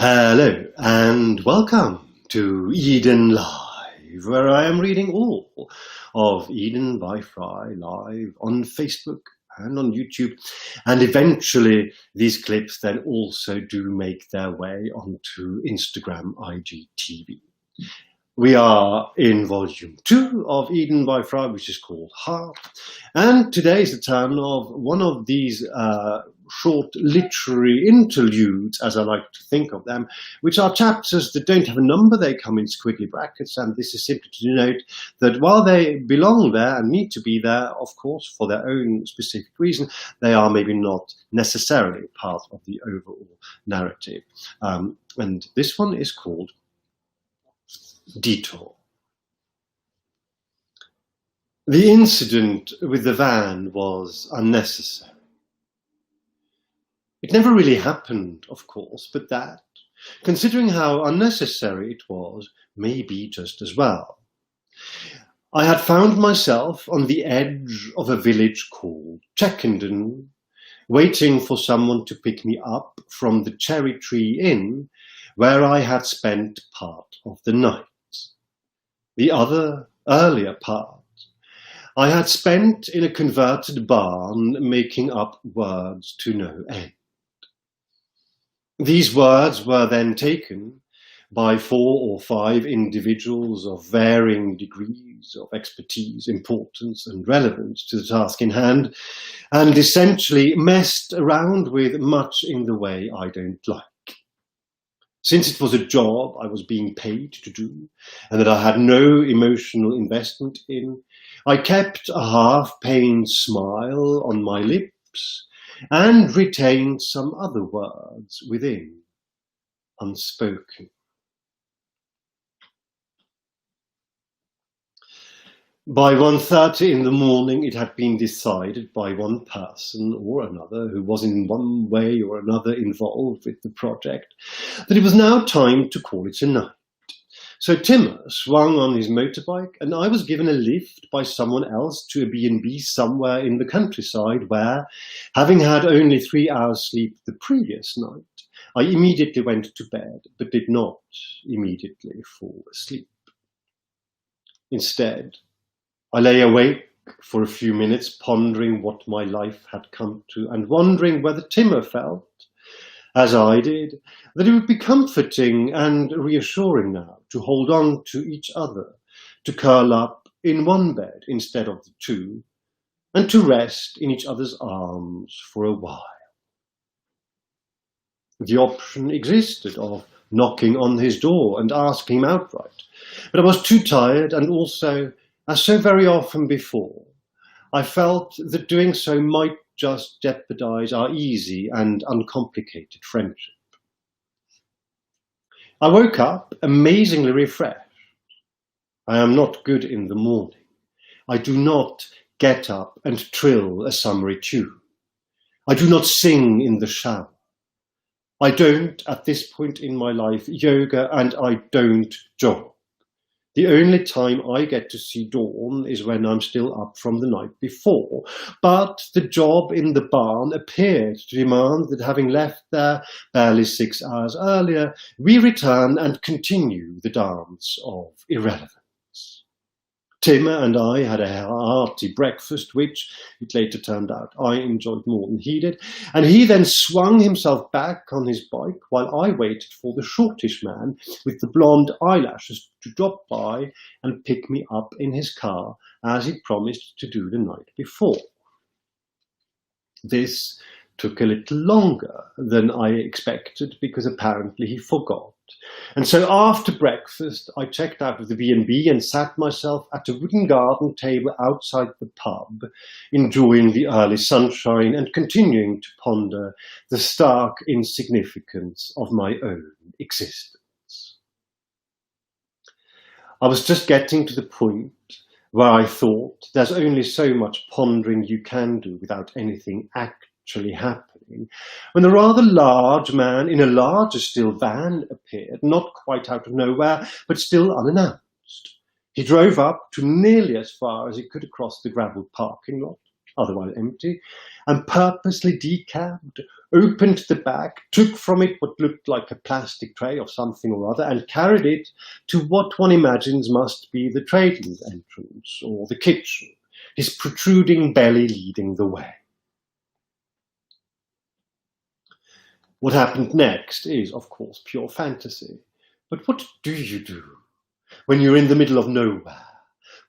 Hello and welcome to Eden Live, where I am reading all of Eden by FREI live on Facebook and on YouTube, and eventually these clips then also do make their way onto Instagram IGTV. We are in volume 2 of Eden by FREI, which is called Heart, and today is the turn of one of these short literary interludes, as I like to think of them, which are chapters that don't have a number. They come in squiggly brackets, and this is simply to denote that while they belong there and need to be there, of course, for their own specific reason, they are maybe not necessarily part of the overall narrative. And this one is called Detour. The incident with the van was unnecessary. It never really happened, of course, but that, considering how unnecessary it was, may be just as well. I had found myself on the edge of a village called Checkenden, waiting for someone to pick me up from the Cherry Tree Inn, where I had spent part of the night. The other, earlier part, I had spent in a converted barn making up words to no end. These words were then taken by 4 or 5 individuals of varying degrees of expertise, importance and relevance to the task in hand, and essentially messed around with much in the way I don't like. Since it was a job I was being paid to do, and that I had no emotional investment in, I kept a half-pained smile on my lips and retained some other words within, unspoken. By 1:30 in the morning, it had been decided by one person or another who was in one way or another involved with the project that it was now time to call it a night. So Timmer swung on his motorbike, and I was given a lift by someone else to a B&B somewhere in the countryside where, having had only 3 hours sleep the previous night, I immediately went to bed, but did not immediately fall asleep. Instead, I lay awake for a few minutes, pondering what my life had come to, and wondering whether Timmer felt, as I did, that it would be comforting and reassuring now to hold on to each other, to curl up in one bed instead of the 2, and to rest in each other's arms for a while. The option existed of knocking on his door and asking him outright, but I was too tired, and also, as so very often before, I felt that doing so might just jeopardize our easy and uncomplicated friendship. I woke up amazingly refreshed. I am not good in the morning. I do not get up and trill a summary tune. I do not sing in the shower. I don't, at this point in my life, yoga, and I don't jog. The only time I get to see dawn is when I'm still up from the night before. But the job in the barn appeared to demand that, having left there barely 6 hours earlier, we return and continue the dance of irrelevance. Timmer and I had a hearty breakfast, which it later turned out I enjoyed more than he did, and he then swung himself back on his bike while I waited for the shortish man with the blonde eyelashes to drop by and pick me up in his car, as he promised to do the night before. This took a little longer than I expected, because apparently he forgot. And so after breakfast, I checked out of the B&B and sat myself at a wooden garden table outside the pub, enjoying the early sunshine and continuing to ponder the stark insignificance of my own existence. I was just getting to the point where I thought there's only so much pondering you can do without anything actually happening, when a rather large man in a larger still van appeared, not quite out of nowhere, but still unannounced. He drove up to nearly as far as he could across the gravelled parking lot, otherwise empty, and purposely decabbed opened the bag, took from it what looked like a plastic tray of something or other, and carried it to what one imagines must be the trading entrance or the kitchen, his protruding belly leading the way. What happened next is, of course, pure fantasy. But what do you do when you're in the middle of nowhere,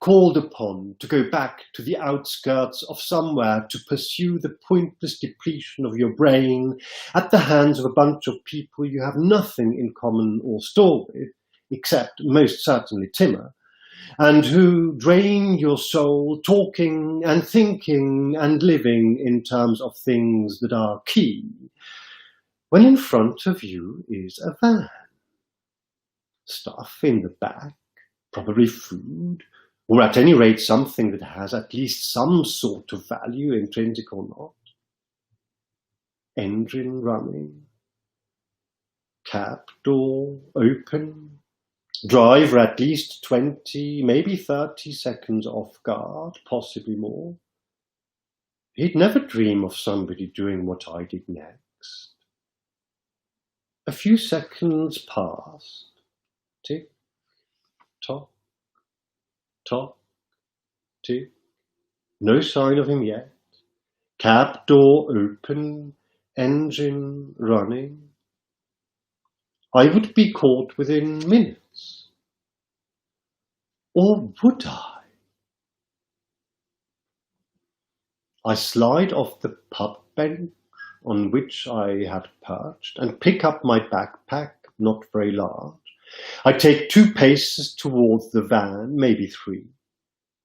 called upon to go back to the outskirts of somewhere to pursue the pointless depletion of your brain at the hands of a bunch of people you have nothing in common or store with, except most certainly Timmer, and who drain your soul talking and thinking and living in terms of things that are key, when in front of you is a van. Stuff in the back, probably food, or at any rate something that has at least some sort of value, intrinsic or not. Engine running, cab door open, driver at least 20, maybe 30 seconds off guard, possibly more. He'd never dream of somebody doing what I did next. A few seconds passed. Tick, tock, tock, tick. No sign of him yet. Cab door open, engine running. I would be caught within minutes. Or would I? I slide off the pub bench on which I had perched and pick up my backpack, not very large. I take 2 paces towards the van, maybe 3.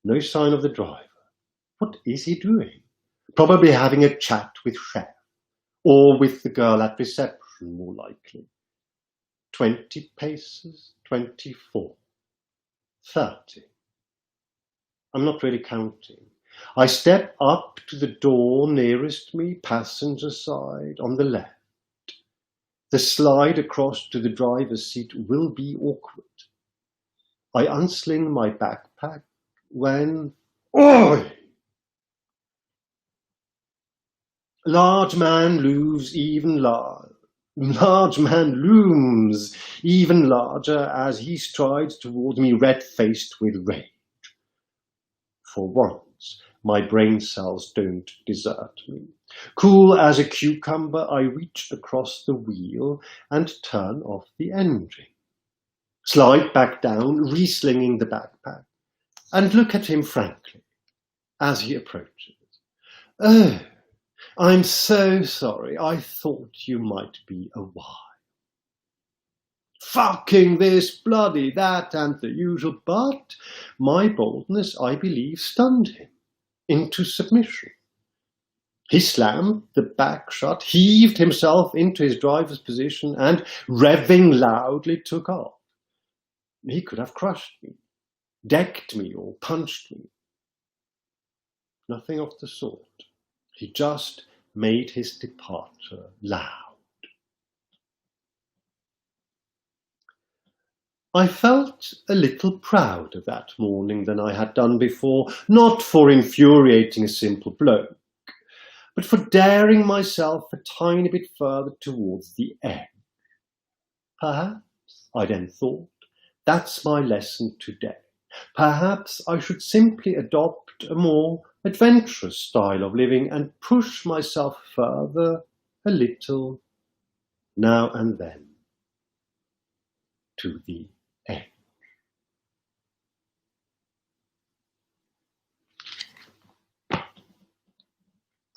No sign of the driver. What is he doing? Probably having a chat with Chef, or with the girl at reception, more likely. 20 paces, 24, 30. I'm not really counting. I step up to the door nearest me, passenger side, on the left. The slide across to the driver's seat will be awkward. I unsling my backpack when... Oi! Large man looms even larger as he strides towards me, red-faced with rage. For once, my brain cells don't desert me. Cool as a cucumber, I reach across the wheel and turn off the engine. Slide back down, reslinging the backpack, and look at him frankly as he approaches. Oh, I'm so sorry. I thought you might be a while. Fucking this, bloody that, and the usual, but my boldness, I believe, stunned him into submission. He slammed the back shut, heaved himself into his driver's position, and, revving loudly, took off. He could have crushed me, decked me, or punched me. Nothing of the sort. He just made his departure loud. I felt a little prouder that morning than I had done before, not for infuriating a simple bloke, but for daring myself a tiny bit further towards the edge. Perhaps, I then thought, that's my lesson today. Perhaps I should simply adopt a more adventurous style of living and push myself further a little now and then to the end.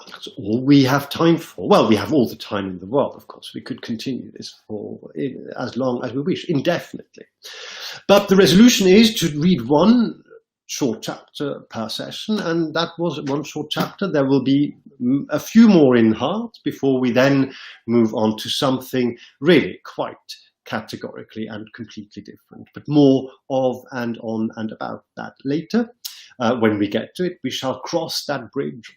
That's all we have time for. Well, we have all the time in the world, of course. We could continue this for as long as we wish, indefinitely. But the resolution is to read one short chapter per session, and that was one short chapter. There will be a few more in Heart before we then move on to something really quite categorically and completely different, but more of and on and about that later. When we get to it, we shall cross that bridge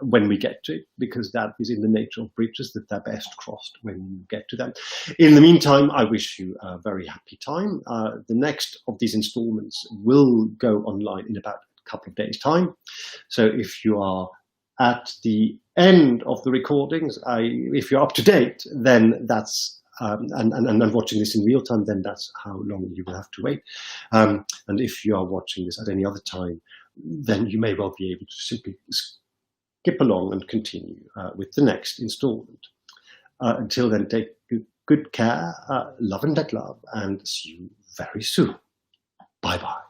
when we get to it, because that is in the nature of bridges, that they're best crossed when you get to them. In the meantime, I wish you a very happy time. The next of these installments will go online in about a couple of days' time. So if you are at the end of the recordings, if you're up to date, then that's, and watching this in real time, then that's how long you will have to wait. And if you are watching this at any other time, then you may well be able to simply skip along and continue with the next installment. Until then, take good care, love and let love, and see you very soon. Bye-bye.